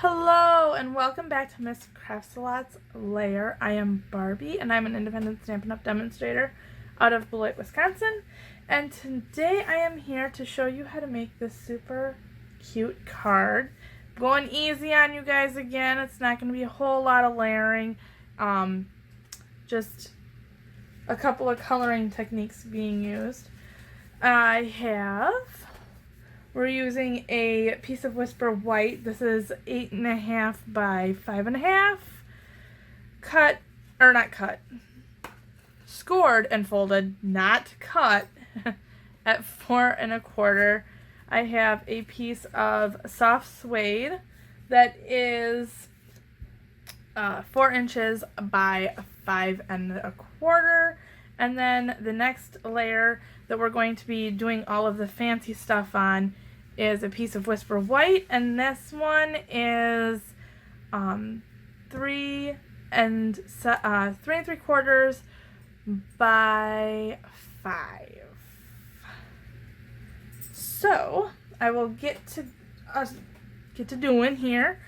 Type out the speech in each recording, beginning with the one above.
Hello and welcome back to Miss Crafts-A-Lot's lair. I am Barbie and I'm an independent Stampin' Up! Demonstrator out of Beloit, Wisconsin. And today I am here to show you how to make this super cute card. Going easy on you guys again. It's not going to be a whole lot of layering. Just a couple of coloring techniques being used. We're using a piece of Whisper White. This is 8.5 by 5.5. Scored and folded, not cut, at 4.25. I have a piece of soft suede that is 4 inches by 5.25. And then the next layer that we're going to be doing all of the fancy stuff on is a piece of Whisper White, and this one is 3 3.75 by 5. So I will get to doing here.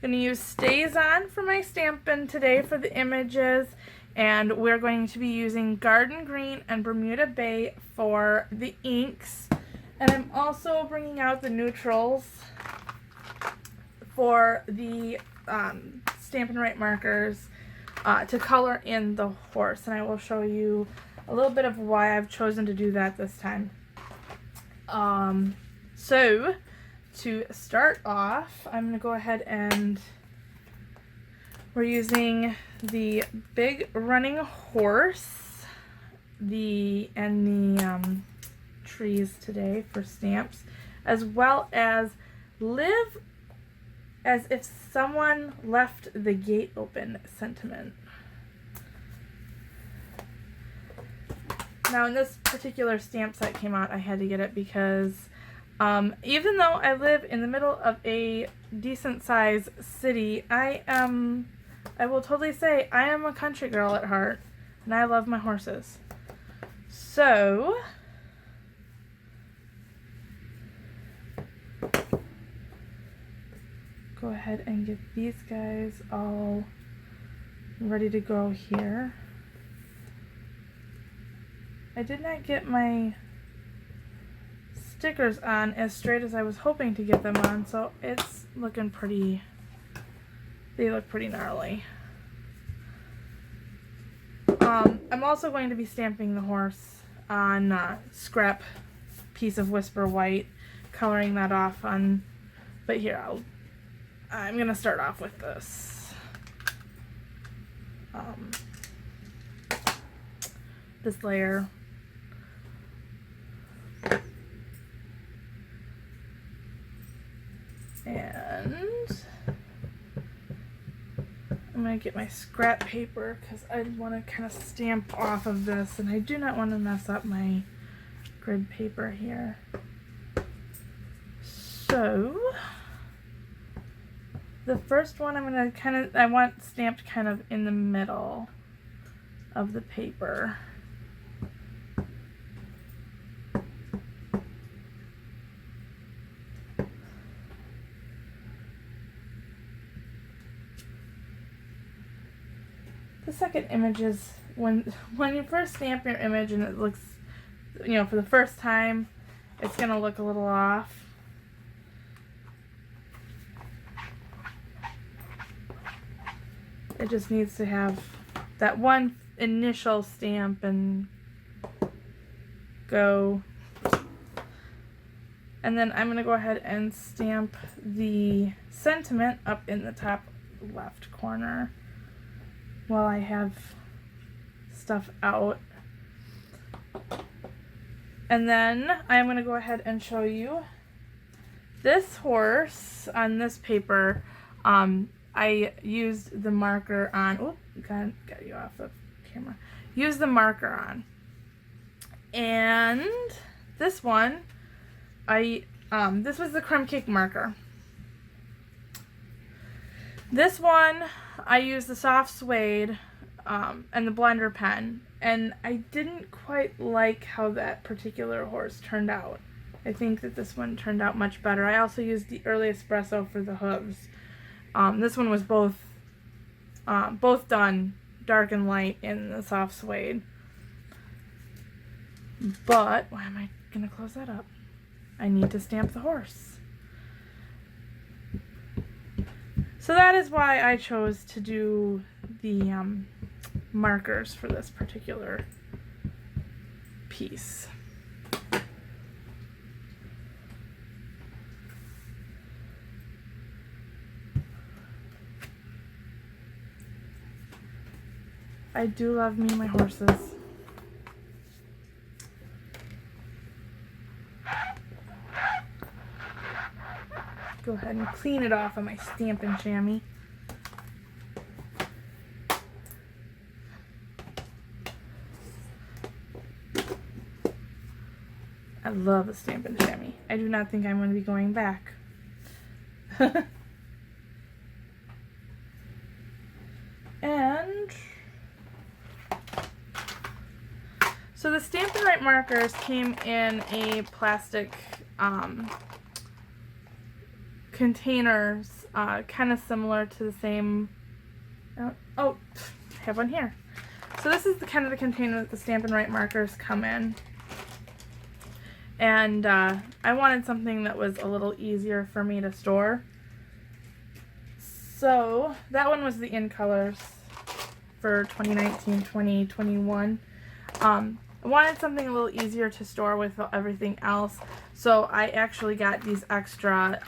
I'm going to use Stays On for my stamping today for the images, and we're going to be using Garden Green and Bermuda Bay for the inks. And I'm also bringing out the neutrals for the Stampin' Right markers to color in the horse. And I will show you a little bit of why I've chosen to do that this time. So to start off, I'm going to go ahead and we're using the big running horse, the trees today for stamps, as well as live as if someone left the gate open sentiment. Now, when this particular stamp set came out, I had to get it because even though I live in the middle of a decent sized city, I will totally say I am a country girl at heart, and I love my horses. So go ahead and get these guys all ready to go here. I did not get my stickers on as straight as I was hoping to get them on, so it's looking pretty, they look pretty gnarly. I'm also going to be stamping the horse on scrap piece of Whisper White, coloring that off on, but here I'm going to start off with this. This layer. And I'm going to get my scrap paper because I want to kind of stamp off of this, and I do not want to mess up my grid paper here. So the first one I'm going to I want stamped kind of in the middle of the paper. The second image is when you first stamp your image and it looks, for the first time, it's going to look a little off. It just needs to have that one initial stamp and go. And then I'm going to go ahead and stamp the sentiment up in the top left corner while I have stuff out. And then I'm going to go ahead and show you this horse on this paper. I used the marker on, oh, got you off the camera. Use the marker on. And this one, this was the crumb cake marker. This one, I used the soft suede and the blender pen, and I didn't quite like how that particular horse turned out. I think that this one turned out much better. I also used the early espresso for the hooves. This one was both done dark and light in the soft suede. But why am I gonna close that up? I need to stamp the horse. So that is why I chose to do the markers for this particular piece. I do love me my horses. Go ahead and clean it off of my Stampin' Chamois. I love the Stampin' Chamois. I do not think I'm going to be going back. And so the Stampin' Right markers came in a plastic containers, kind of similar to the same. Oh, I have one here. So this is the kind of the container that the Stampin' Right markers come in. And I wanted something that was a little easier for me to store. So that one was the in colors for 2019-2021. I wanted something a little easier to store with everything else, so I actually got these extra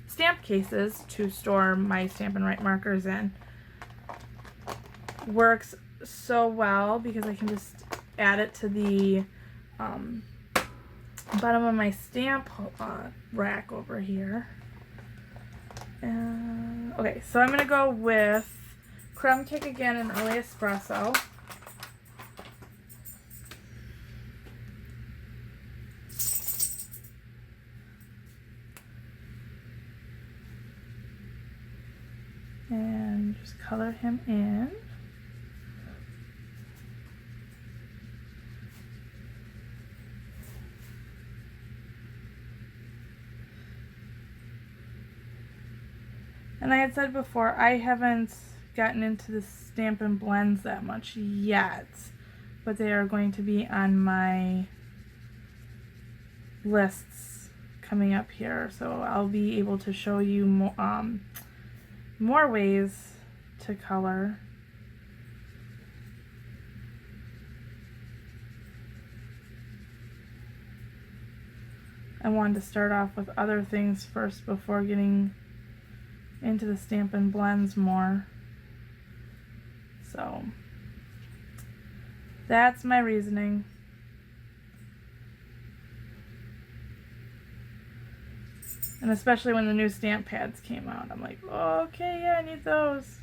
stamp cases to store my Stampin' Right markers in. Works so well because I can just add it to the bottom of my stamp rack over here. Okay, so I'm going to go with Crumb Cake again and Early Espresso. And just color him in. And I had said before, I haven't gotten into the Stampin' Blends that much yet, but they are going to be on my lists coming up here, so I'll be able to show you more ways to color. I wanted to start off with other things first before getting into the Stampin' Blends more. So that's my reasoning. And especially when the new stamp pads came out, I'm like, oh, okay, yeah, I need those.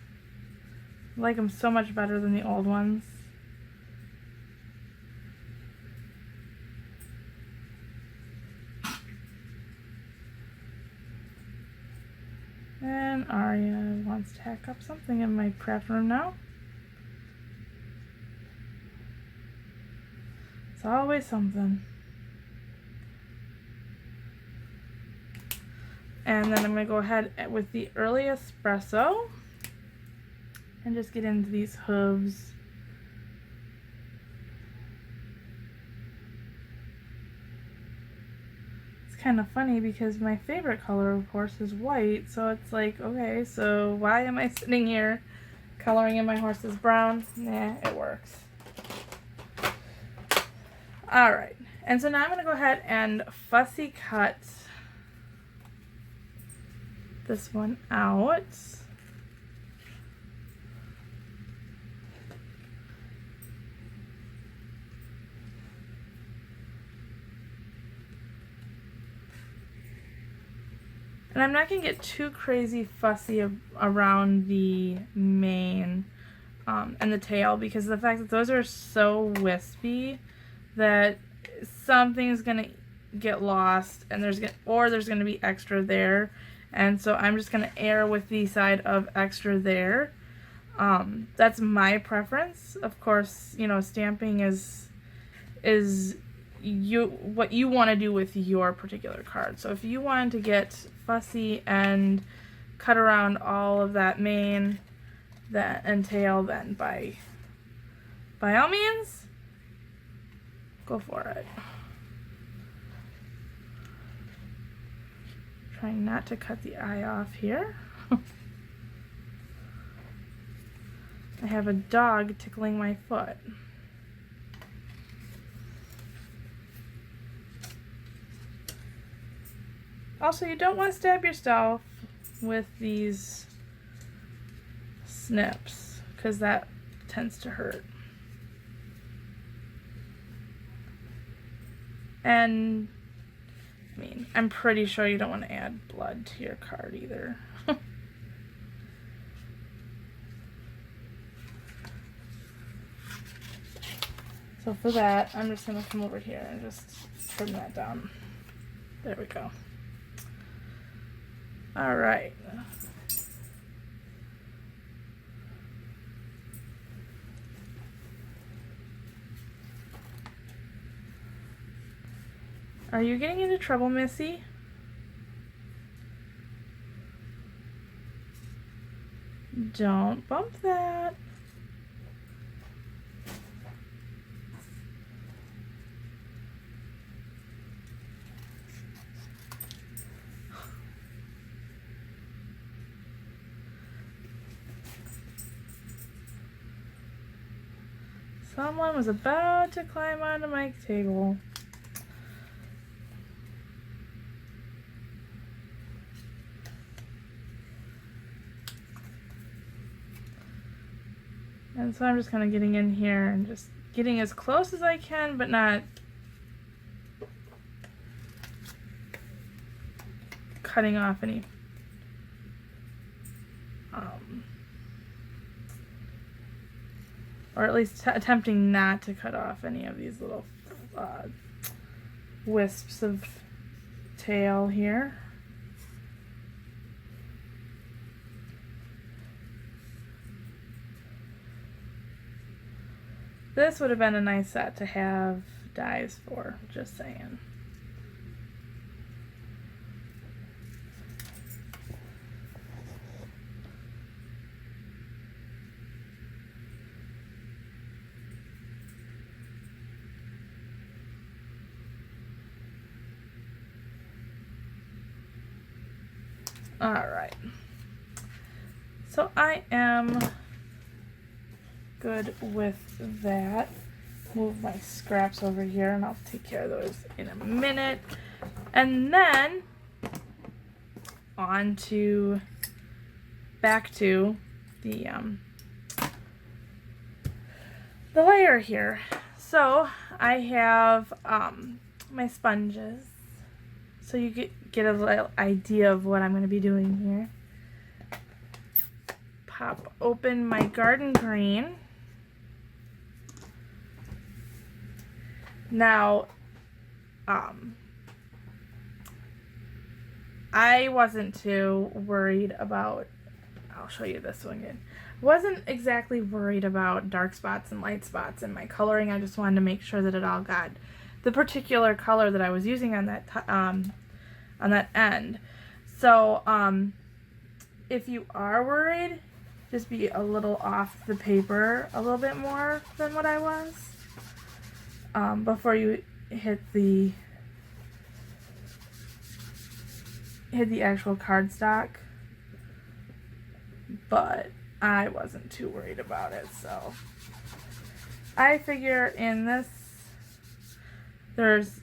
I like them so much better than the old ones. And Aria wants to hack up something in my craft room now. It's always something. And then I'm going to go ahead with the Early Espresso and just get into these hooves. It's kind of funny because my favorite color, of course, is white, so it's like, okay, so why am I sitting here coloring in my horse's brown? Nah, it works. Alright, and so now I'm going to go ahead and fussy cut this one out. And I'm not going to get too crazy fussy around the mane and the tail, because of the fact that those are so wispy that something's going to get lost and there's going to be extra there. And so I'm just going to err with the side of extra there. That's my preference. Of course, you know, stamping is what you want to do with your particular card. So if you wanted to get fussy and cut around all of that mane and tail, then by all means, go for it. Trying not to cut the eye off here. I have a dog tickling my foot. Also, you don't want to stab yourself with these snips because that tends to hurt. And I mean, I'm pretty sure you don't want to add blood to your card either. So for that, I'm just going to come over here and just trim that down. There we go. All right. Are you getting into trouble, Missy? Don't bump that. Someone was about to climb onto my table. And so I'm just kind of getting in here and just getting as close as I can, but not cutting off any or at least attempting not to cut off any of these little wisps of tail here. This would have been a nice set to have dies for, just saying. All right. So I am good with that. Move my scraps over here and I'll take care of those in a minute. And then back to the layer here. So I have my sponges. So you get a little idea of what I'm going to be doing here. Pop open my garden green. Now, I wasn't too worried about, I'll show you this one again. Wasn't exactly worried about dark spots and light spots in my coloring. I just wanted to make sure that it all got the particular color that I was using on that end. So, if you are worried, just be a little off the paper a little bit more than what I was. Before you hit the actual cardstock, but I wasn't too worried about it, so I figure in this there's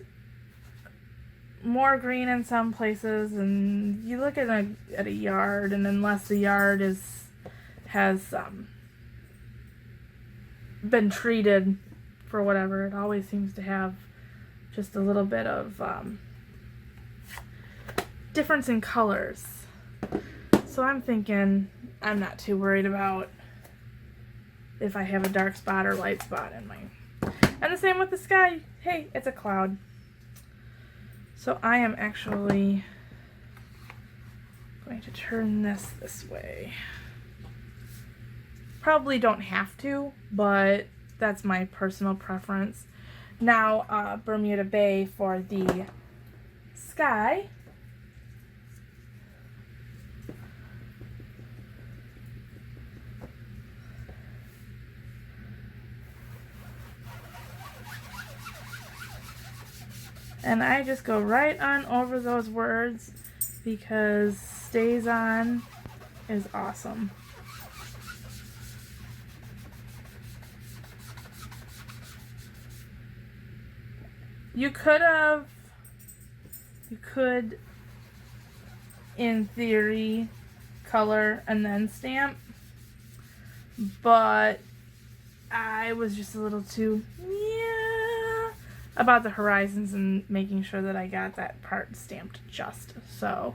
more green in some places, and you look at a yard, and unless the yard has been treated for whatever, it always seems to have just a little bit of difference in colors. So I'm thinking I'm not too worried about if I have a dark spot or light spot in mine. And the same with the sky. Hey, it's a cloud. So I am actually going to turn this way. Probably don't have to, but that's my personal preference. Now, Bermuda Bay for the sky. And I just go right on over those words because stays on is awesome. You could, in theory, color and then stamp, but I was just a little too, about the horizons and making sure that I got that part stamped just. So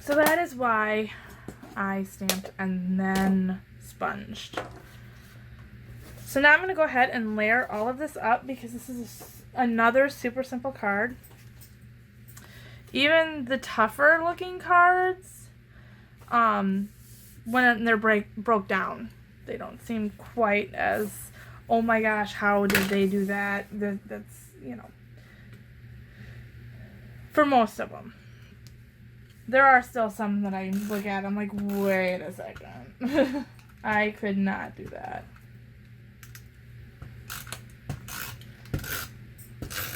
that is why I stamped and then sponged. So now I'm going to go ahead and layer all of this up because this is another super simple card. Even the tougher looking cards, when they're broke down, they don't seem quite as, oh my gosh, how did they do that? That's, you know, for most of them. There are still some that I look at, I'm like, wait a second. I could not do that.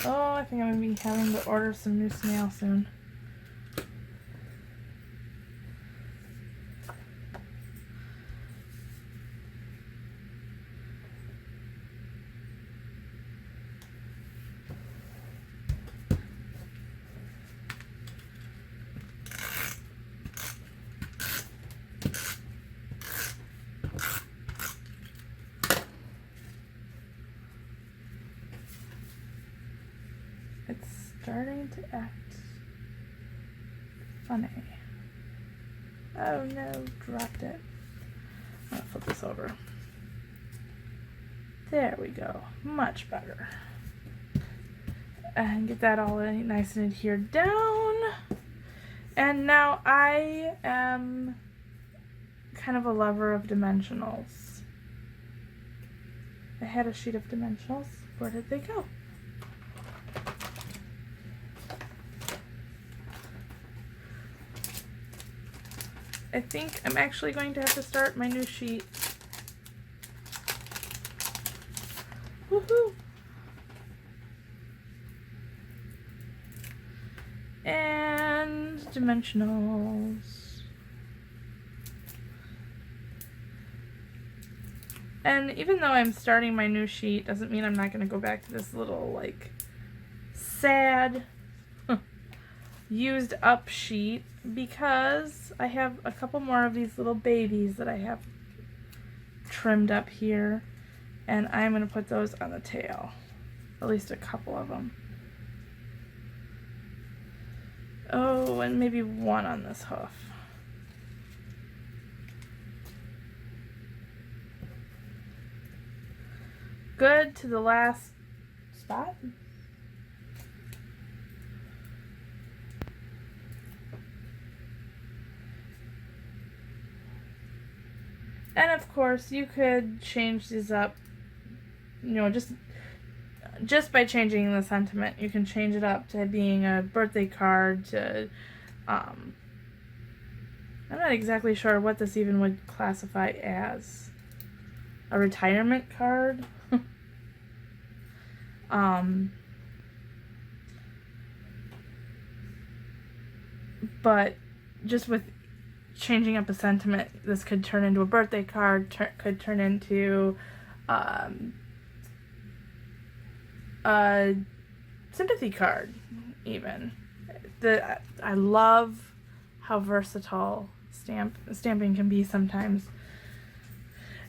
Oh, I think I'm going to be having to order some new snail soon. It's starting to act funny. Oh no, dropped it. I'm gonna flip this over. There we go. Much better. And get that all nice and adhered down. And now I am kind of a lover of dimensionals. I had a sheet of dimensionals. Where did they go? I think I'm actually going to have to start my new sheet. Woohoo! And dimensionals. And even though I'm starting my new sheet, doesn't mean I'm not going to go back to this little, like, sad, used up sheet, because I have a couple more of these little babies that I have trimmed up here, and I'm going to put those on the tail, at least a couple of them. Oh, and maybe one on this hoof. Good to the last spot. And of course, you could change these up, you know, just by changing the sentiment. You can change it up to being a birthday card, to, I'm not exactly sure what this even would classify as. A retirement card? But just with changing up a sentiment, this could turn into a birthday card, could turn into a sympathy card, even. I love how versatile stamping can be sometimes.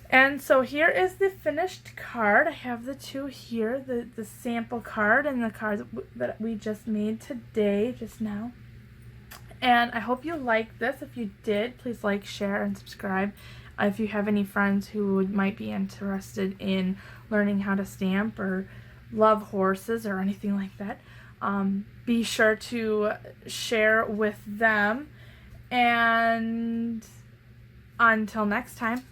And so here is the finished card. I have the two here, the sample card and the card that we just made today, just now. And I hope you liked this. If you did, please like, share, and subscribe. If you have any friends who might be interested in learning how to stamp or love horses or anything like that, be sure to share with them. And until next time.